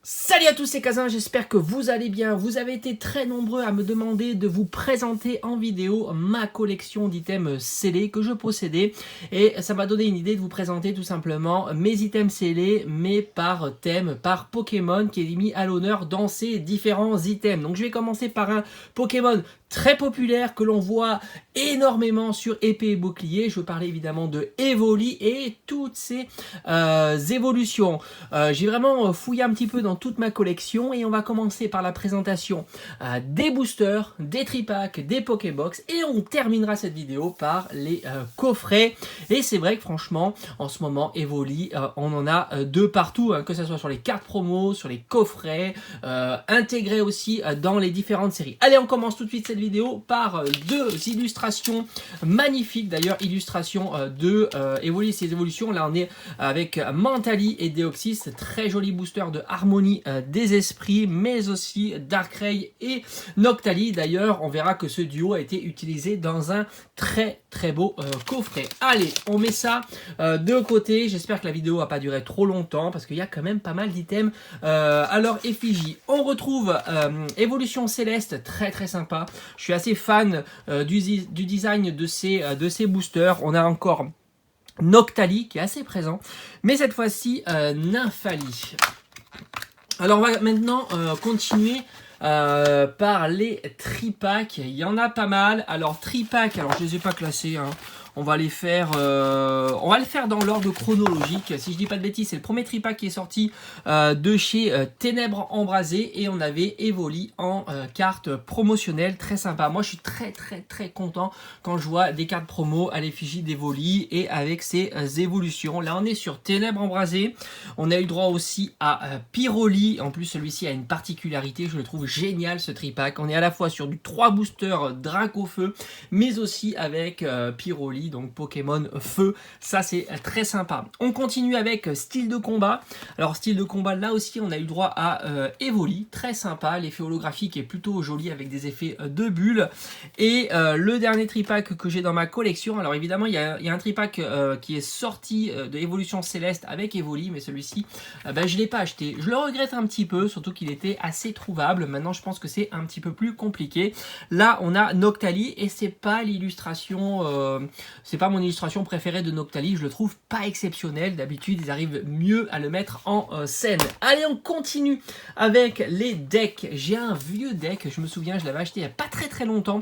Salut à tous, c'est Kazin, j'espère que vous allez bien. Vous avez été très nombreux à me demander de vous présenter en vidéo ma collection d'items scellés que je possédais. Et ça m'a donné une idée de vous présenter tout simplement mes items scellés, mais par thème, par Pokémon qui est mis à l'honneur dans ces différents items. Donc je vais commencer par un Pokémon très populaire que l'on voit énormément sur épée et bouclier. Je veux parler évidemment de Evoli et toutes ses évolutions. J'ai vraiment fouillé un petit peu dans toute ma collection et on va commencer par la présentation des boosters, des tripacks, des Pokébox et on terminera cette vidéo par les coffrets. Et c'est vrai que franchement en ce moment Evoli on en a de partout, hein, que ce soit sur les cartes promo, sur les coffrets, intégrés aussi dans les différentes séries. Allez, on commence tout de suite cette vidéo par deux illustrations magnifiques, d'ailleurs illustration de Evoli et ses évolutions. Là on est avec Mentali et Deoxys, très joli booster de harmonie des esprits, mais aussi Darkrai et Noctali. D'ailleurs on verra que ce duo a été utilisé dans un très beau coffret. Allez, on met ça de côté. J'espère que la vidéo va pas durer trop longtemps parce qu'il y a quand même pas mal d'items à leur effigie. On retrouve Évolution Céleste, très sympa. Je suis assez fan du design de ces boosters. On a encore Noctali qui est assez présent, mais cette fois-ci Nymphali. Alors on va maintenant continuer par les tripacks. Il y en a pas mal. Alors tripacks, alors je les ai pas classés, hein. On va les faire, on va le faire dans l'ordre chronologique. Si je dis pas de bêtises, c'est le premier tripack qui est sorti de chez Ténèbres Embrasées et on avait Evoli en carte promotionnelle, très sympa. Moi, je suis très content quand je vois des cartes promo à l'effigie d'Evoli et avec ses évolutions. Là, on est sur Ténèbres Embrasées. On a eu droit aussi à Pyroli. En plus, celui-ci a une particularité, je le trouve génial ce tripack. On est à la fois sur du 3 boosters Dracofeu, mais aussi avec Pyroli, donc Pokémon Feu. Ça, c'est très sympa. On continue avec style de combat. Alors, style de combat, là aussi, on a eu droit à Evoli. Très sympa. L'effet holographique est plutôt joli avec des effets de bulles. Et le dernier tripack que j'ai dans ma collection. Alors, évidemment, il y a un tripack qui est sorti de Évolution Céleste avec Evoli, mais celui-ci, je ne l'ai pas acheté. Je le regrette un petit peu, surtout qu'il était assez trouvable. Maintenant, je pense que c'est un petit peu plus compliqué. Là, on a Noctali et c'est pas l'illustration... c'est pas mon illustration préférée de Noctali, je le trouve pas exceptionnel. D'habitude, ils arrivent mieux à le mettre en scène. Allez, on continue avec les decks. J'ai un vieux deck, je me souviens, je l'avais acheté il y a pas très longtemps.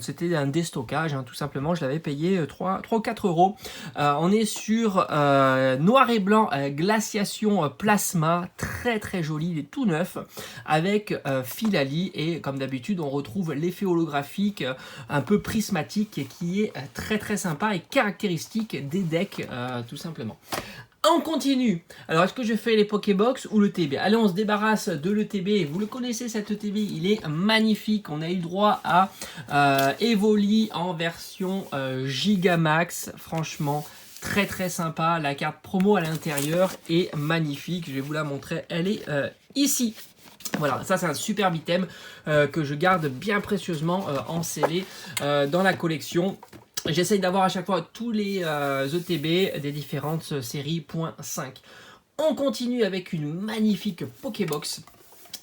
C'était un déstockage, hein, tout simplement. Je l'avais payé 3 ou 4 euros. On est sur noir et blanc glaciation plasma, très joli, il est tout neuf, avec Filali et comme d'habitude, on retrouve l'effet holographique un peu prismatique qui est très sympa et caractéristique des decks tout simplement. On continue. Alors, est-ce que je fais les Pokébox ou le TB? Allez, on se débarrasse de l'ETB. Vous le connaissez, cet ETB, il est magnifique. On a eu droit à Evoli en version Gigamax. Franchement, très sympa. La carte promo à l'intérieur est magnifique. Je vais vous la montrer. Elle est ici. Voilà, ça c'est un superbe item que je garde bien précieusement en scellé dans la collection. J'essaye d'avoir à chaque fois tous les ETB des différentes séries .5. On continue avec une magnifique Pokébox.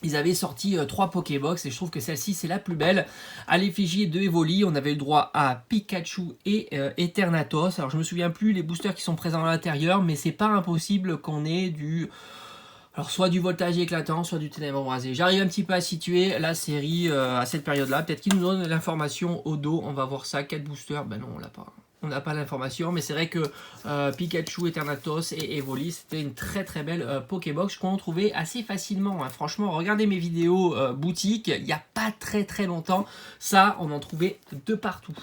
Ils avaient sorti 3 Pokébox et je trouve que celle-ci c'est la plus belle. À l'effigie de Evoli, on avait le droit à Pikachu et Eternatus. Alors je me souviens plus les boosters qui sont présents à l'intérieur, mais c'est pas impossible qu'on ait du... Alors soit du voltage éclatant, soit du ténèbre embrasé. J'arrive un petit peu à situer la série à cette période-là. Peut-être qu'il nous donne l'information au dos. On va voir ça. 4 boosters. Ben non, on l'a pas. On n'a pas l'information, mais c'est vrai que Pikachu, Eternatus et Evoli, c'était une très belle Pokébox qu'on trouvait assez facilement. Hein. Franchement, regardez mes vidéos boutique, il n'y a pas très longtemps. Ça, on en trouvait de partout.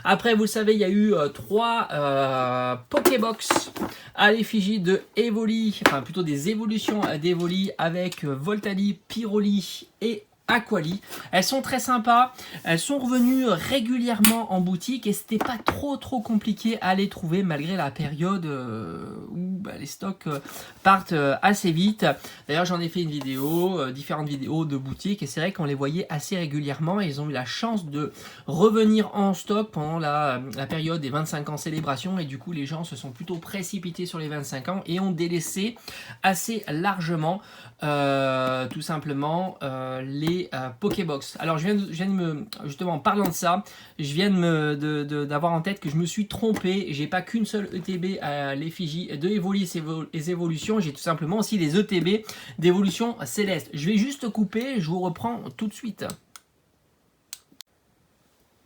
Après, vous le savez, il y a eu 3 Pokébox à l'effigie de Evoli, enfin plutôt des évolutions d'Evoli avec Voltali, Pyroli et Aquali. Elles sont très sympas, elles sont revenues régulièrement en boutique et c'était pas trop compliqué à les trouver malgré la période où les stocks partent assez vite. D'ailleurs, j'en ai fait une vidéo, différentes vidéos de boutiques, et c'est vrai qu'on les voyait assez régulièrement, et ils ont eu la chance de revenir en stock pendant la période des 25 ans célébration, et du coup les gens se sont plutôt précipités sur les 25 ans et ont délaissé assez largement tout simplement les Pokébox. Alors je viens de me, justement en parlant de ça, je viens d'avoir en tête que je me suis trompé. J'ai pas qu'une seule ETB à l'effigie de Evoli et évolutions, j'ai tout simplement aussi des ETB d'évolution céleste. Je vais juste couper, je vous reprends tout de suite.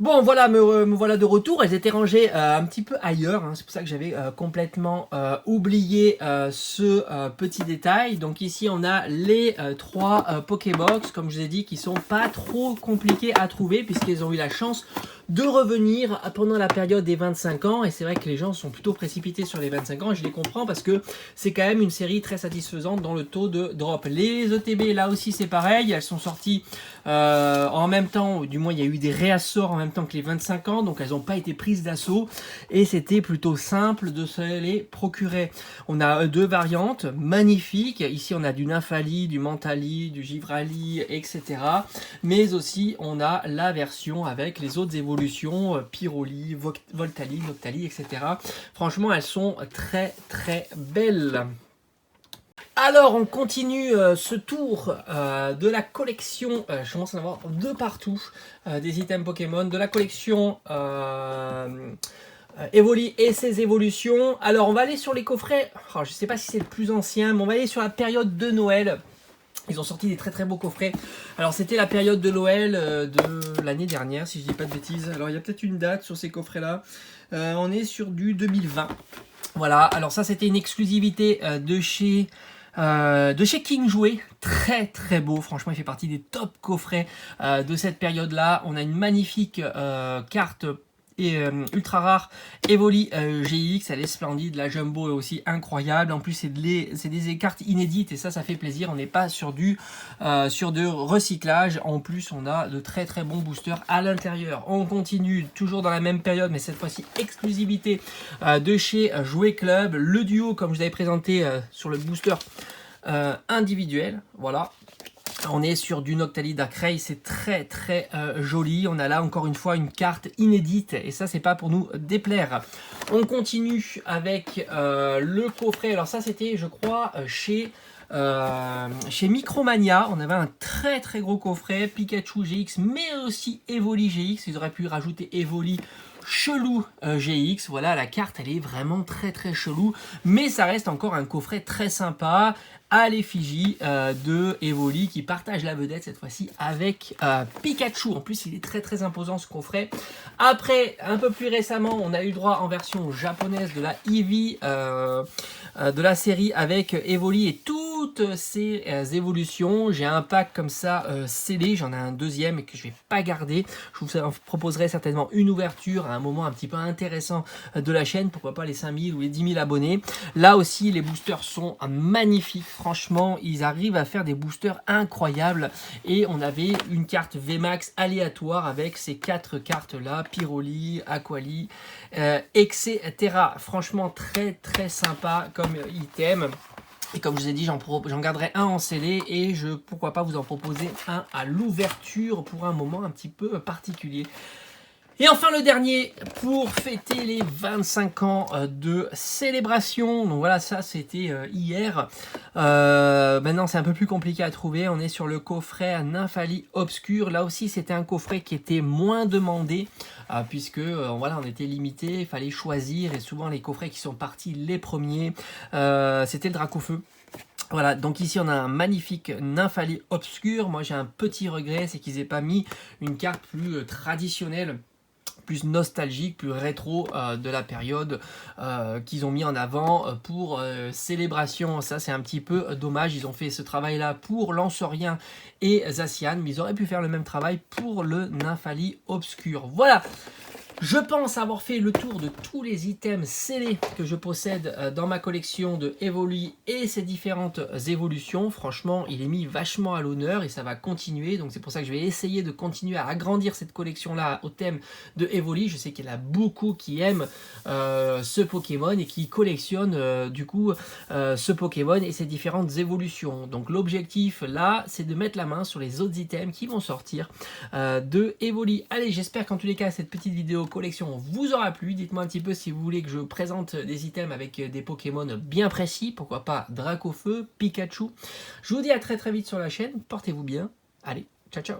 Bon, voilà, me voilà de retour. Elles étaient rangées un petit peu ailleurs, hein. C'est pour ça que j'avais complètement oublié ce petit détail. Donc ici, on a les 3 Pokébox, comme je vous ai dit, qui sont pas trop compliqués à trouver, puisqu'ils ont eu la chance de revenir pendant la période des 25 ans. Et c'est vrai que les gens sont plutôt précipités sur les 25 ans, et je les comprends, parce que c'est quand même une série très satisfaisante dans le taux de drop. Les ETB, là aussi, c'est pareil. Elles sont sorties en même temps, du moins il y a eu des réassorts en même temps que les 25 ans, donc elles n'ont pas été prises d'assaut, et c'était plutôt simple de se les procurer. On a 2 variantes magnifiques. Ici on a du Nymphali, du Mentali, du Givrali, etc. Mais aussi on a la version avec les autres évolutions, Pyroli, Voltali, Noctali, etc. Franchement, elles sont très très belles. Alors, on continue ce tour de la collection, je commence à en avoir de partout, des items Pokémon, de la collection Evoli et ses évolutions. Alors, on va aller sur les coffrets, je ne sais pas si c'est le plus ancien, mais on va aller sur la période de Noël. Ils ont sorti des très très beaux coffrets. Alors, c'était la période de Noël de l'année dernière, si je dis pas de bêtises. Alors, il y a peut-être une date sur ces coffrets-là. On est sur du 2020. Voilà, alors ça, c'était une exclusivité de chez King Jouet, très très beau, franchement il fait partie des top coffrets de cette période là. On a une magnifique carte ultra rare Evoli GX, elle est splendide, la jumbo est aussi incroyable, en plus c'est des cartes inédites, et ça fait plaisir. On n'est pas sur du recyclage, en plus on a de très très bons boosters à l'intérieur. On continue toujours dans la même période, mais cette fois-ci exclusivité de chez Jouet Club, le duo comme je vous avais présenté sur le booster individuel. Voilà, on est sur du Noctali Darkrai, c'est très très joli. On a là encore une fois une carte inédite, et ça c'est pas pour nous déplaire. On continue avec le coffret. Alors ça c'était je crois chez Micromania. On avait un très très gros coffret Pikachu GX, mais aussi Evoli GX. Ils auraient pu rajouter Evoli Chelou GX. Voilà, la carte elle est vraiment très très chelou, mais ça reste encore un coffret très sympa à l'effigie de Evoli, qui partage la vedette cette fois-ci avec Pikachu. En plus il est très très imposant ce coffret. Après, un peu plus récemment, on a eu droit en version japonaise de la Eevee de la série avec Evoli et toutes ses évolutions. J'ai un pack comme ça scellé, j'en ai un deuxième que je vais pas garder. Je vous proposerai certainement une ouverture à un moment un petit peu intéressant de la chaîne, pourquoi pas les 5000 ou les 10 000 abonnés. Là aussi les boosters sont magnifiques, franchement ils arrivent à faire des boosters incroyables, et on avait une carte VMAX aléatoire avec ces 4 cartes là, Pyroli, Aquali, etc. Franchement très très sympa comme item. Et comme je vous ai dit, j'en garderai un en scellé, et pourquoi pas vous en proposer un à l'ouverture pour un moment un petit peu particulier. Et enfin le dernier pour fêter les 25 ans de célébration. Donc voilà, ça c'était hier. Maintenant c'est un peu plus compliqué à trouver. On est sur le coffret Nymphali Obscur. Là aussi c'était un coffret qui était moins demandé puisque voilà, on était limité, il fallait choisir, et souvent les coffrets qui sont partis les premiers c'était le Dracofeu. Voilà, donc ici on a un magnifique Nymphali Obscur. Moi j'ai un petit regret, c'est qu'ils n'aient pas mis une carte plus traditionnelle, plus nostalgique, plus rétro de la période qu'ils ont mis en avant pour célébration. Ça c'est un petit peu dommage. Ils ont fait ce travail là pour Lancerien et Zacian, mais ils auraient pu faire le même travail pour le Nymphali Obscur. Voilà, Je pense avoir fait le tour de tous les items scellés que je possède dans ma collection de Evoli et ses différentes évolutions. Franchement, il est mis vachement à l'honneur et ça va continuer. Donc c'est pour ça que je vais essayer de continuer à agrandir cette collection-là au thème de Evoli. Je sais qu'il y en a beaucoup qui aiment ce Pokémon et qui collectionnent du coup ce Pokémon et ses différentes évolutions. Donc l'objectif là, c'est de mettre la main sur les autres items qui vont sortir de Evoli. Allez, j'espère qu'en tous les cas, cette petite vidéo collection vous aura plu. Dites-moi un petit peu si vous voulez que je présente des items avec des Pokémon bien précis. Pourquoi pas Dracofeu, Pikachu. Je vous dis à très vite sur la chaîne. Portez-vous bien. Allez, ciao ciao.